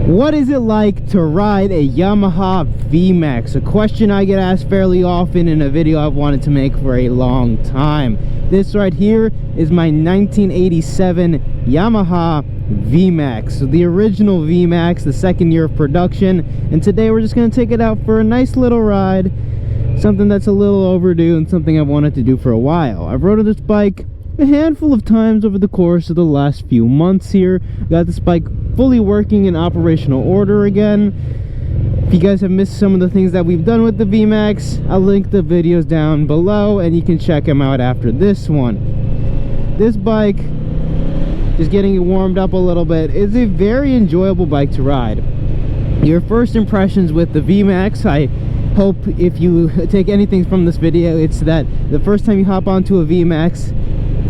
What is it like to ride a Yamaha Vmax? A question I get asked fairly often in a video I've wanted to make for a long time. This right here is my 1987 Yamaha Vmax. So the original Vmax, the second year of production. And today we're just going to take it out for a nice little ride. Something that's a little overdue and something I've wanted to do for a while. I've rode this bike a handful of times over the course of the last few months here. Got this bike fully working in operational order again. If you guys have missed some of the things that we've done with the Vmax, I'll link the videos down below and you can check them out after this one. This bike, just getting it warmed up a little bit, is a very enjoyable bike to ride. Your first impressions with the Vmax, I hope if you take anything from this video, it's that the first time you hop onto a Vmax,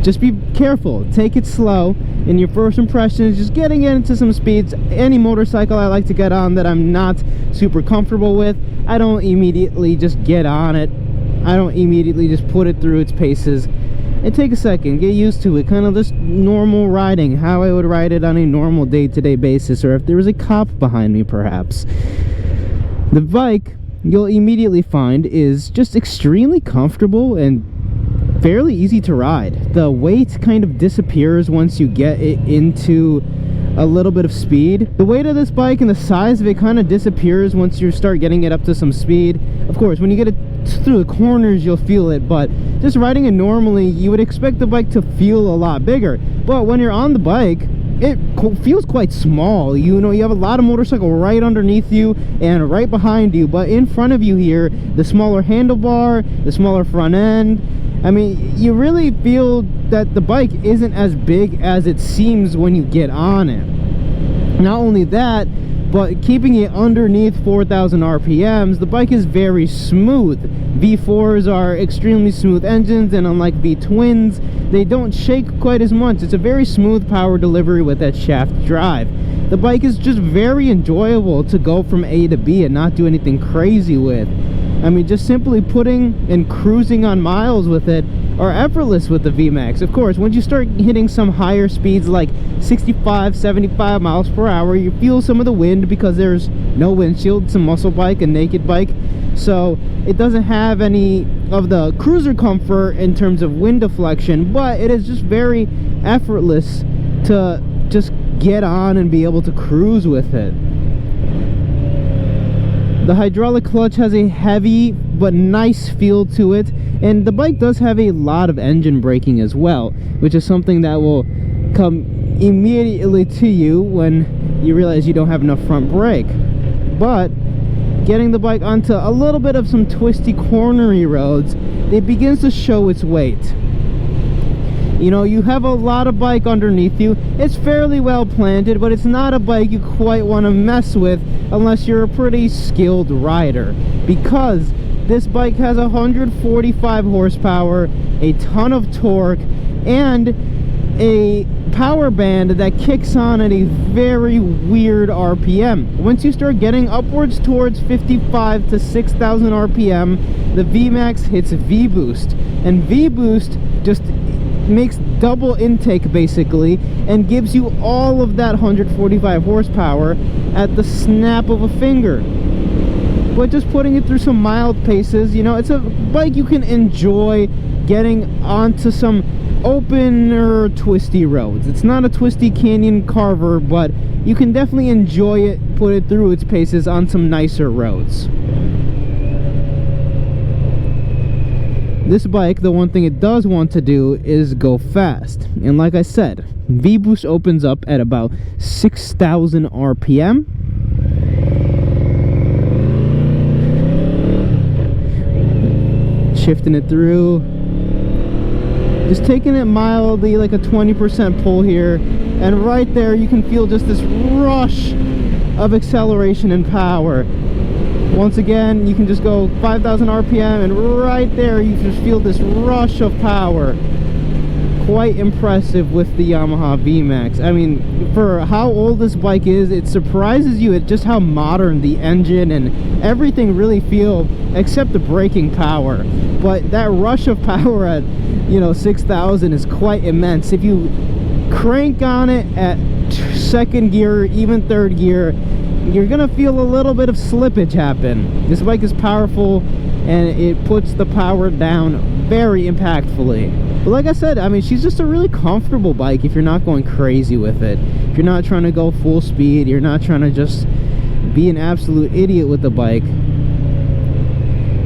just be careful, take it slow. In your first impressions, just getting into some speeds. Any motorcycle I like to get on that I'm not super comfortable with, I don't immediately just get on it. I don't immediately just put it through its paces. And take a second, get used to it, kind of just normal riding, how I would ride it on a normal day-to-day basis, or if there was a cop behind me perhaps. The bike, you'll immediately find, is just extremely comfortable and fairly easy to ride. The weight kind of disappears once you get it into a little bit of speed. The weight of this bike and the size of it kind of disappears once you start getting it up to some speed. Of course, when you get it through the corners, you'll feel it, but just riding it normally, you would expect the bike to feel a lot bigger. But when you're on the bike, it feels quite small. You know, you have a lot of motorcycle right underneath you and right behind you, but in front of you here, the smaller handlebar, the smaller front end, I mean, you really feel that the bike isn't as big as it seems when you get on it. Not only that, but keeping it underneath 4,000 RPMs, the bike is very smooth. V4s are extremely smooth engines, and unlike V-twins, they don't shake quite as much. It's a very smooth power delivery with that shaft drive. The bike is just very enjoyable to go from A to B and not do anything crazy with. I mean, just simply putting and cruising on miles with it are effortless with the Vmax. Of course, once you start hitting some higher speeds like 65, 75 miles per hour, you feel some of the wind because there's no windshield. It's a muscle bike, a naked bike. So it doesn't have any of the cruiser comfort in terms of wind deflection, but it is just very effortless to just get on and be able to cruise with it. The hydraulic clutch has a heavy but nice feel to it, and the bike does have a lot of engine braking as well, which is something that will come immediately to you when you realize you don't have enough front brake. But getting the bike onto a little bit of some twisty cornery roads, it begins to show its weight. You know, you have a lot of bike underneath you. It's fairly well planted, but it's not a bike you quite want to mess with unless you're a pretty skilled rider, because this bike has 145 horsepower, a ton of torque, and a power band that kicks on at a very weird RPM. Once you start getting upwards towards 55 to 6,000 RPM, the Vmax hits V-boost, and V-boost just makes double intake basically and gives you all of that 145 horsepower at the snap of a finger. But just putting it through some mild paces, you know, it's a bike you can enjoy getting onto some opener twisty roads. It's not a twisty canyon carver, but you can definitely enjoy it, put it through its paces on some nicer roads. This bike, the one thing it does want to do is go fast. And like I said, V-boost opens up at about 6,000 RPM. Shifting it through. Just taking it mildly, like a 20% pull here. And right there you can feel just this rush of acceleration and power. Once again, you can just go 5,000 RPM, and right there you just feel this rush of power. Quite impressive with the Yamaha Vmax. I mean, for how old this bike is, it surprises you at just how modern the engine and everything really feel, except the braking power. But that rush of power at, you know, 6,000 is quite immense. If you crank on it at second gear, even third gear, you're gonna feel a little bit of slippage happen. This bike is powerful and it puts the power down very impactfully. But like I said, I mean, she's just a really comfortable bike if you're not going crazy with it. If you're not trying to go full speed, you're not trying to just be an absolute idiot with the bike.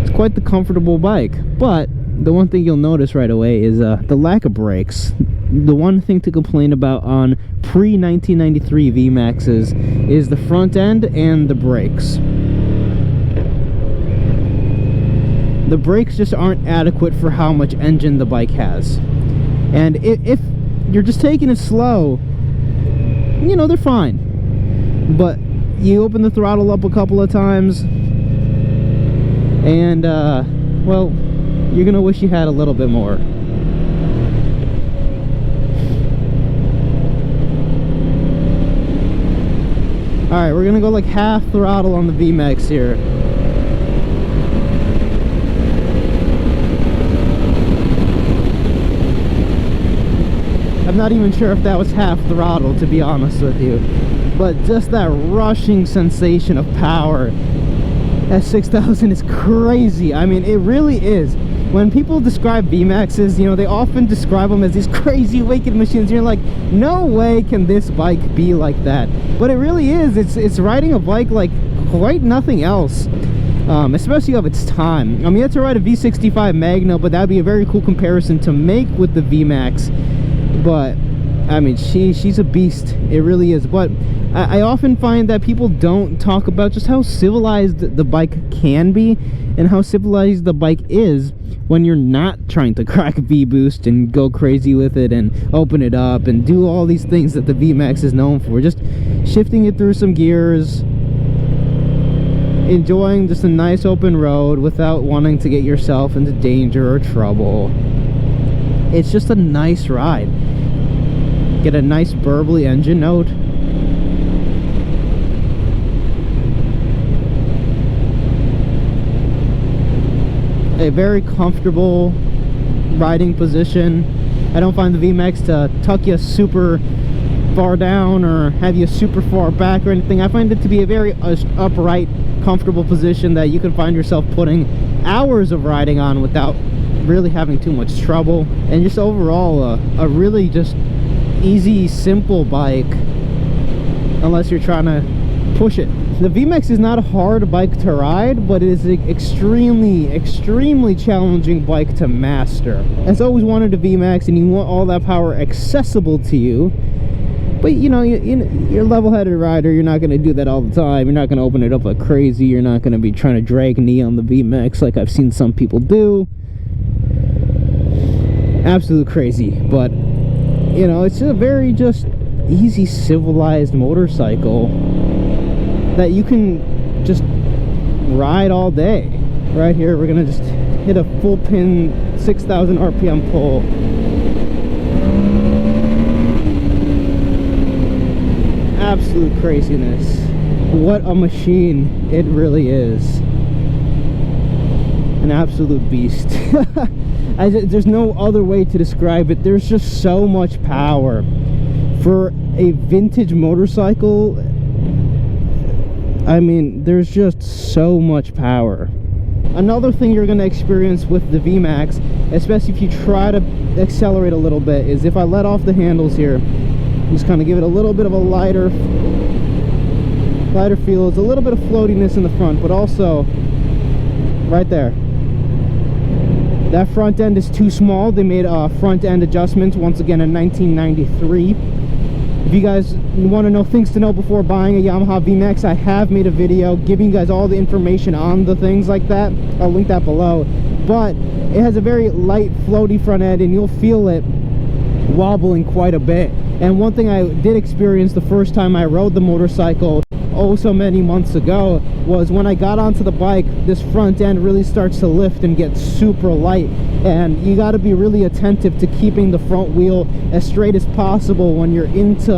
It's quite the comfortable bike. But the one thing you'll notice right away is the lack of brakes. The one thing to complain about on pre-1993 Vmaxes is the front end and the brakes. The brakes just aren't adequate for how much engine the bike has. And if you're just taking it slow, you know, they're fine. But you open the throttle up a couple of times and, well, you're gonna wish you had a little bit more. Alright, we're gonna go like half throttle on the Vmax here. I'm not even sure if that was half throttle, to be honest with you. But just that rushing sensation of power at 6,000 is crazy. I mean, it really is. When people describe Vmaxes, you know, they often describe them as these crazy wicked machines. You're like, no way can this bike be like that. But it really is. It's riding a bike like quite nothing else, especially of its time. I mean, you have to ride a V65 Magna, but that'd be a very cool comparison to make with the Vmax. But I mean, she's a beast. It really is. But I often find that people don't talk about just how civilized the bike can be and how civilized the bike is when you're not trying to crack V-boost and go crazy with it and open it up and do all these things that the Vmax is known for. Just shifting it through some gears, enjoying just a nice open road without wanting to get yourself into danger or trouble. It's just a nice ride. Get a nice burbly engine note. A very comfortable riding position. I don't find the Vmax to tuck you super far down or have you super far back or anything. I find it to be a very upright, comfortable position that you can find yourself putting hours of riding on without really having too much trouble. And just overall a really just easy, simple bike, unless you're trying to push it. The Vmax is not a hard bike to ride, but it is an extremely challenging bike to master. I've always wanted a Vmax, and you want all that power accessible to you, but you know, you're a level-headed rider. You're not going to do that all the time. You're not going to open it up like crazy. You're not going to be trying to drag knee on the Vmax like I've seen some people do. Absolute crazy. But you know, it's a very just easy, civilized motorcycle that you can just ride all day. Right here, we're gonna just hit a full pin 6,000 RPM pull. Absolute craziness. What a machine it really is. An absolute beast. There's no other way to describe it. There's just so much power for a vintage motorcycle. I mean, there's just so much power. Another thing you're going to experience with the Vmax, especially if you try to accelerate a little bit, is if I let off the handles here, just kind of give it a little bit of a lighter feel. It's a little bit of floatiness in the front, but also right there, that front end is too small. They made front end adjustments once again in 1993. If you guys want to know things to know before buying a Yamaha Vmax, I have made a video giving you guys all the information on the things like that. I'll link that below. But it has a very light, floaty front end, and you'll feel it wobbling quite a bit. And one thing I did experience the first time I rode the motorcycle oh so many months ago was when I got onto the bike, this front end really starts to lift and get super light, and you got to be really attentive to keeping the front wheel as straight as possible when you're into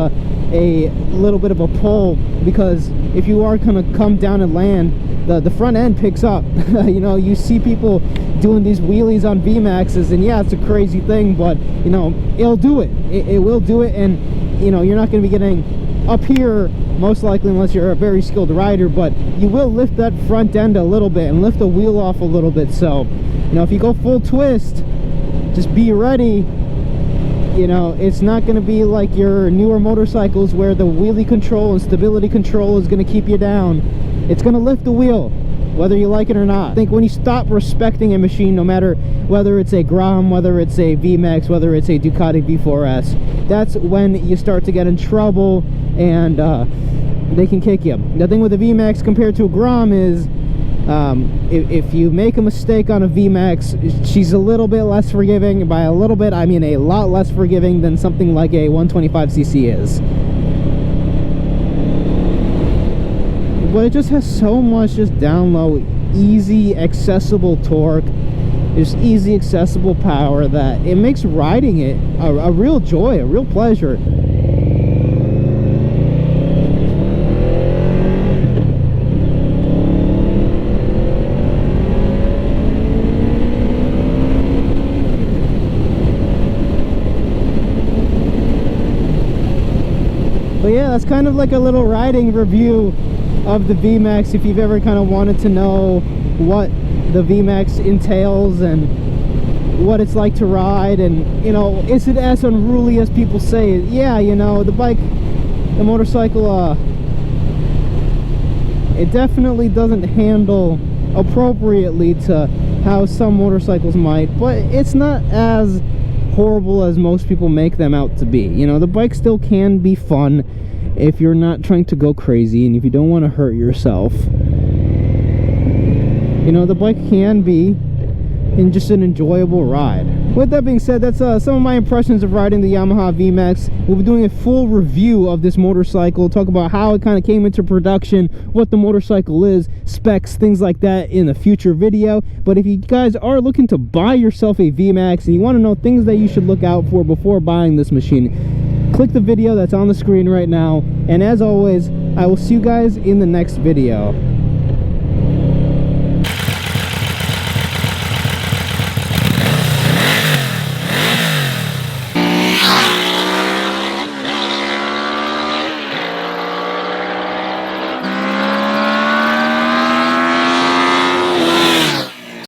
a little bit of a pull, because if you are going to come down and land, the front end picks up. You know, you see people doing these wheelies on Vmaxes, and yeah, it's a crazy thing, but you know, it'll do it. It will do it, and you know, you're not going to be getting up here most likely unless you're a very skilled rider, but you will lift that front end a little bit and lift the wheel off a little bit. So, you know, if you go full twist, just be ready. You know, it's not going to be like your newer motorcycles where the wheelie control and stability control is going to keep you down. It's going to lift the wheel, whether you like it or not. I think when you stop respecting a machine, no matter whether it's a Grom, whether it's a Vmax, whether it's a Ducati V4S, that's when you start to get in trouble and they can kick you. The thing with a Vmax compared to a Grom is if you make a mistake on a Vmax, she's a little bit less forgiving. By a little bit, I mean a lot less forgiving than something like a 125cc is. But it just has so much just down low, easy, accessible torque, just easy, accessible power that it makes riding it a real joy, a real pleasure. But yeah, that's kind of like a little riding review of the Vmax. If you've ever kind of wanted to know what the Vmax entails and what it's like to ride, and, you know, is it as unruly as people say? Yeah, you know, the motorcycle, it definitely doesn't handle appropriately to how some motorcycles might, but it's not as horrible as most people make them out to be. You know, the bike still can be fun if you're not trying to go crazy and if you don't want to hurt yourself. You know, the bike can be just an enjoyable ride. With that being said, that's some of my impressions of riding the Yamaha Vmax. We'll be doing a full review of this motorcycle, talk about how it kind of came into production, what the motorcycle is, specs, things like that in a future video. But if you guys are looking to buy yourself a Vmax and you want to know things that you should look out for before buying this machine, click the video that's on the screen right now. And as always, I will see you guys in the next video.